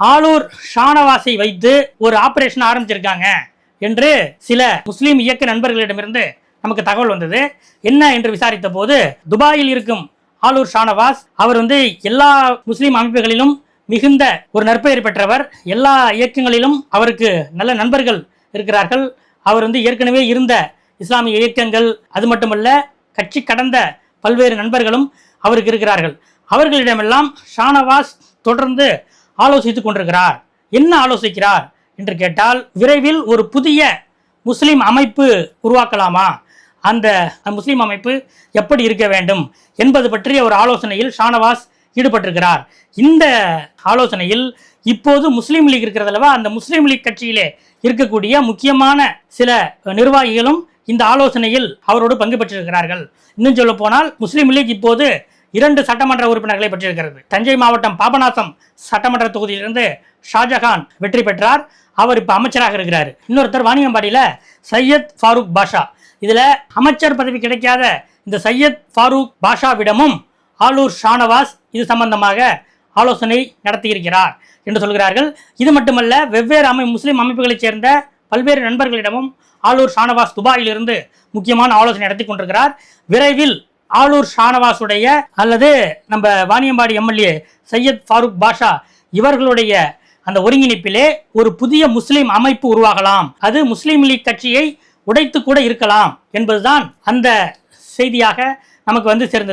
ஆலூர் ஷானவாஸை வைத்து ஒரு ஆபரேஷன் ஆரம்பிச்சிருக்காங்க என்று சில முஸ்லீம் இயக்க நண்பர்களிடமிருந்து நமக்கு தகவல் வந்தது. என்ன என்று விசாரித்த போது, துபாயில் இருக்கும் ஆலூர் ஷானவாஸ் அவர் எல்லா முஸ்லீம் அமைப்புகளிலும் மிகுந்த ஒரு நற்பெயர் பெற்றவர். எல்லா இயக்கங்களிலும் அவருக்கு நல்ல நண்பர்கள் இருக்கிறார்கள். அவர் ஏற்கனவே இருந்த இஸ்லாமிய இயக்கங்கள், அது மட்டுமல்ல கட்சி கடந்த பல்வேறு நண்பர்களும் அவருக்கு இருக்கிறார்கள். அவர்களிடமெல்லாம் ஷானவாஸ் தொடர்ந்து ஆலோசித்துக் கொண்டிருக்கிறார். என்ன ஆலோசிக்கிறார் என்று கேட்டால், விரைவில் ஒரு புதிய முஸ்லிம் அமைப்பு உருவாக்கலாமா, அந்த முஸ்லிம் அமைப்பு எப்படி இருக்க வேண்டும் என்பது பற்றிய ஒரு ஆலோசனையில் ஷானவாஸ் ஈடுபட்டிருக்கிறார். இந்த ஆலோசனையில் இப்போது முஸ்லீம் லீக் இருக்கிறதல்லவா, அந்த முஸ்லீம் லீக் கட்சியிலே இருக்கக்கூடிய முக்கியமான சில நிர்வாகிகளும் இந்த ஆலோசனையில் அவரோடு பங்கு பெற்றிருக்கிறார்கள். இன்னும் சொல்ல போனால் முஸ்லீம் லீக் இப்போது 2 சட்டமன்ற உறுப்பினர்களை பெற்றிருக்கிறது. தஞ்சை மாவட்டம் பாபநாசம் சட்டமன்ற தொகுதியிலிருந்து ஷாஜகான் வெற்றி பெற்றார். அவர் இப்ப அமைச்சராக இருக்கிறார். இன்னொருத்தர் வாணியம்பாடியில சையத் ஃபாரூக் பாஷா. இதுல அமைச்சர் பதவி கிடைக்காத இந்த சையத் ஃபாரூக் பாஷாவிடமும் ஆலூர் ஷானவாஸ் இது சம்பந்தமாக ஆலோசனை நடத்தியிருக்கிறார் என்று சொல்கிறார்கள். இது மட்டுமல்ல, வெவ்வேறு முஸ்லிம் அமைப்புகளைச் சேர்ந்த பல்வேறு நண்பர்களிடமும் ஆலூர் ஷானவாஸ் துபாயிலிருந்து முக்கியமான ஆலோசனை நடத்தி கொண்டிருக்கிறார். விரைவில் ஆலூர் ஷானவாசுடைய அல்லது நம்ம வாணியம்பாடி எம்எல்ஏ சையத் ஃபாரூக் பாஷா இவர்களுடைய அந்த ஒருங்கிணைப்பிலே ஒரு புதிய முஸ்லிம் அமைப்பு உருவாகலாம். அது முஸ்லீம் லீக் கட்சியை உடைத்து கூட இருக்கலாம் என்பதுதான் அந்த செய்தியாக நமக்கு சேர்ந்தது.